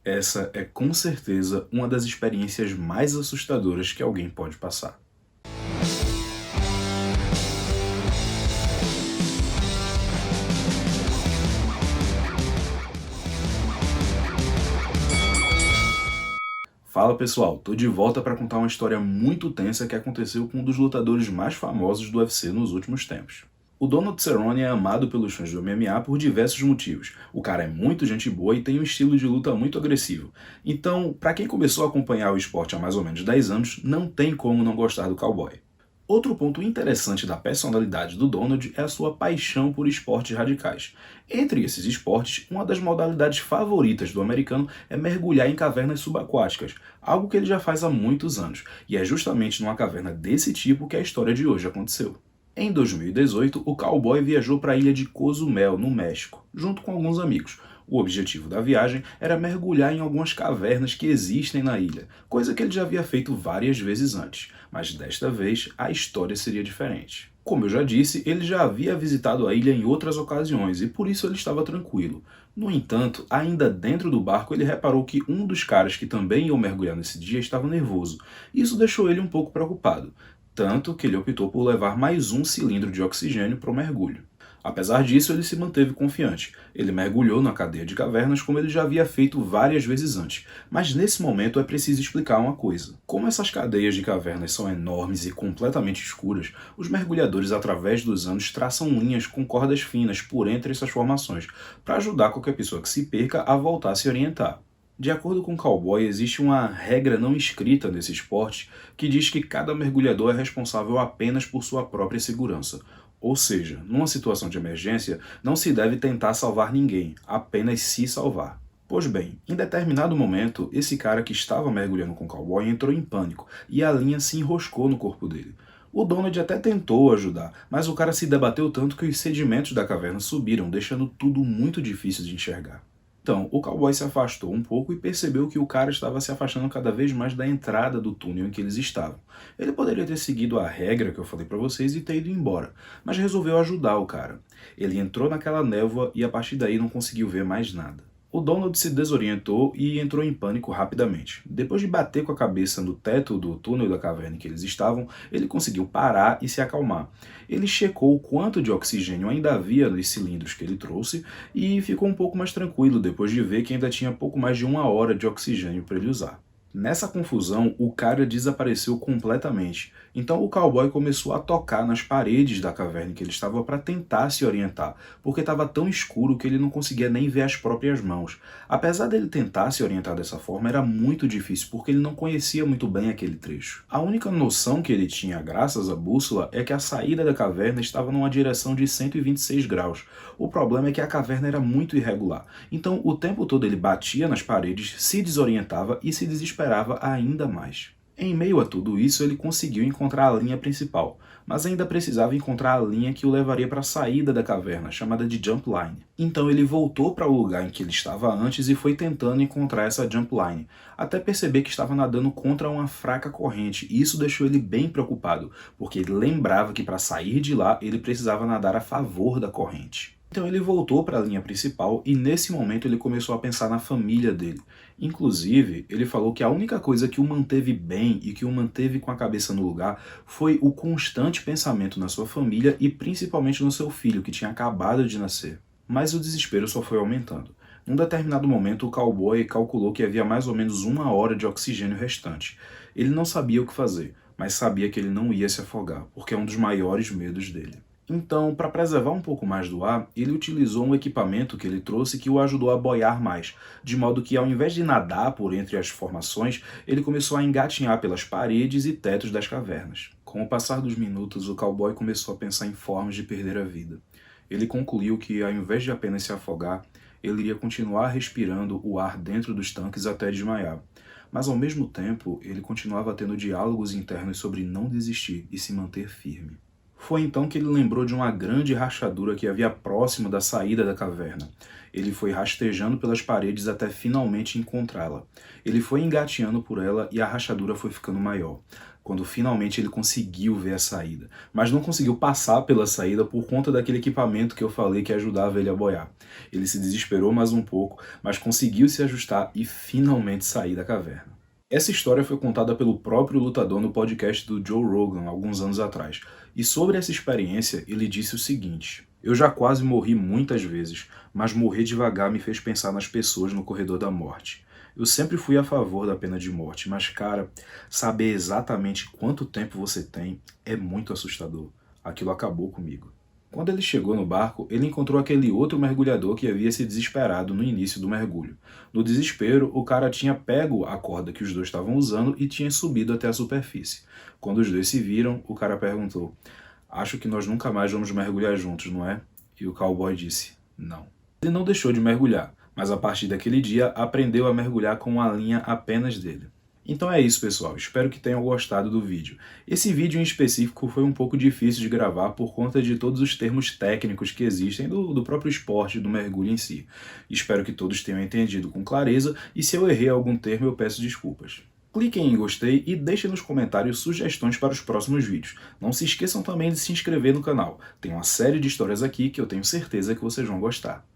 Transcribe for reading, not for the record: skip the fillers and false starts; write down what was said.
Essa é com certeza uma das experiências mais assustadoras que alguém pode passar. Fala pessoal, tô de volta para contar uma história muito tensa que aconteceu com um dos lutadores mais famosos do UFC nos últimos tempos. O Donald Cerrone é amado pelos fãs do MMA por diversos motivos. O cara é muito gente boa e tem um estilo de luta muito agressivo. Então, para quem começou a acompanhar o esporte há mais ou menos 10 anos, não tem como não gostar do cowboy. Outro ponto interessante da personalidade do Donald é a sua paixão por esportes radicais. Entre esses esportes, uma das modalidades favoritas do americano é mergulhar em cavernas subaquáticas, algo que ele já faz há muitos anos, e é justamente numa caverna desse tipo que a história de hoje aconteceu. Em 2018, o cowboy viajou para a ilha de Cozumel, no México, junto com alguns amigos. O objetivo da viagem era mergulhar em algumas cavernas que existem na ilha, coisa que ele já havia feito várias vezes antes, mas desta vez a história seria diferente. Como eu já disse, ele já havia visitado a ilha em outras ocasiões e por isso ele estava tranquilo. No entanto, ainda dentro do barco, ele reparou que um dos caras que também iam mergulhar nesse dia estava nervoso. Isso deixou ele um pouco preocupado, tanto que ele optou por levar mais um cilindro de oxigênio para o mergulho. Apesar disso, ele se manteve confiante. Ele mergulhou na cadeia de cavernas como ele já havia feito várias vezes antes. Mas nesse momento é preciso explicar uma coisa. Como essas cadeias de cavernas são enormes e completamente escuras, os mergulhadores através dos anos traçam linhas com cordas finas por entre essas formações, para ajudar qualquer pessoa que se perca a voltar a se orientar. De acordo com o cowboy, existe uma regra não escrita nesse esporte que diz que cada mergulhador é responsável apenas por sua própria segurança. Ou seja, numa situação de emergência, não se deve tentar salvar ninguém, apenas se salvar. Pois bem, em determinado momento, esse cara que estava mergulhando com o cowboy entrou em pânico e a linha se enroscou no corpo dele. O Donald até tentou ajudar, mas o cara se debateu tanto que os sedimentos da caverna subiram, deixando tudo muito difícil de enxergar. Então, o cowboy se afastou um pouco e percebeu que o cara estava se afastando cada vez mais da entrada do túnel em que eles estavam. Ele poderia ter seguido a regra que eu falei para vocês e ter ido embora, mas resolveu ajudar o cara. Ele entrou naquela névoa e a partir daí não conseguiu ver mais nada. O Donald se desorientou e entrou em pânico rapidamente. Depois de bater com a cabeça no teto do túnel da caverna em que eles estavam, ele conseguiu parar e se acalmar. Ele checou o quanto de oxigênio ainda havia nos cilindros que ele trouxe e ficou um pouco mais tranquilo depois de ver que ainda tinha pouco mais de 1 hora de oxigênio para ele usar. Nessa confusão, o cara desapareceu completamente. Então o cowboy começou a tocar nas paredes da caverna em que ele estava para tentar se orientar, porque estava tão escuro que ele não conseguia nem ver as próprias mãos. Apesar dele tentar se orientar dessa forma, era muito difícil, porque ele não conhecia muito bem aquele trecho. A única noção que ele tinha, graças à bússola, é que a saída da caverna estava numa direção de 126 graus. O problema é que a caverna era muito irregular. Então o tempo todo ele batia nas paredes, se desorientava e se desesperava ainda mais. Em meio a tudo isso, ele conseguiu encontrar a linha principal, mas ainda precisava encontrar a linha que o levaria para a saída da caverna, chamada de Jump Line. Então ele voltou para o lugar em que ele estava antes e foi tentando encontrar essa Jump Line, até perceber que estava nadando contra uma fraca corrente, e isso deixou ele bem preocupado, porque ele lembrava que para sair de lá ele precisava nadar a favor da corrente. Então ele voltou para a linha principal e nesse momento ele começou a pensar na família dele. Inclusive, ele falou que a única coisa que o manteve bem e que o manteve com a cabeça no lugar foi o constante pensamento na sua família e principalmente no seu filho, que tinha acabado de nascer. Mas o desespero só foi aumentando. Num determinado momento, o cowboy calculou que havia mais ou menos 1 hora de oxigênio restante. Ele não sabia o que fazer, mas sabia que ele não ia se afogar, porque é um dos maiores medos dele. Então, para preservar um pouco mais do ar, ele utilizou um equipamento que ele trouxe que o ajudou a boiar mais, de modo que ao invés de nadar por entre as formações, ele começou a engatinhar pelas paredes e tetos das cavernas. Com o passar dos minutos, o cowboy começou a pensar em formas de perder a vida. Ele concluiu que, ao invés de apenas se afogar, ele iria continuar respirando o ar dentro dos tanques até desmaiar. Mas ao mesmo tempo, ele continuava tendo diálogos internos sobre não desistir e se manter firme. Foi então que ele lembrou de uma grande rachadura que havia próximo da saída da caverna. Ele foi rastejando pelas paredes até finalmente encontrá-la. Ele foi engateando por ela e a rachadura foi ficando maior. quando finalmente ele conseguiu ver a saída, mas não conseguiu passar pela saída por conta daquele equipamento que eu falei que ajudava ele a boiar. Ele se desesperou mais um pouco, mas conseguiu se ajustar e finalmente sair da caverna. Essa história foi contada pelo próprio lutador no podcast do Joe Rogan alguns anos atrás, e sobre essa experiência ele disse o seguinte: "Eu já quase morri muitas vezes, mas morrer devagar me fez pensar nas pessoas no corredor da morte. Eu sempre fui a favor da pena de morte, mas cara, saber exatamente quanto tempo você tem é muito assustador. Aquilo acabou comigo." Quando ele chegou no barco, ele encontrou aquele outro mergulhador que havia se desesperado no início do mergulho. No desespero, o cara tinha pego a corda que os dois estavam usando e tinha subido até a superfície. Quando os dois se viram, o cara perguntou: "Acho que nós nunca mais vamos mergulhar juntos, não é?" E o cowboy disse: "Não." Ele não deixou de mergulhar, mas a partir daquele dia aprendeu a mergulhar com uma linha apenas dele. Então é isso, pessoal. Espero que tenham gostado do vídeo. Esse vídeo em específico foi um pouco difícil de gravar por conta de todos os termos técnicos que existem do próprio esporte, do mergulho em si. Espero que todos tenham entendido com clareza e se eu errei algum termo eu peço desculpas. Cliquem em gostei e deixem nos comentários sugestões para os próximos vídeos. Não se esqueçam também de se inscrever no canal. Tem uma série de histórias aqui que eu tenho certeza que vocês vão gostar.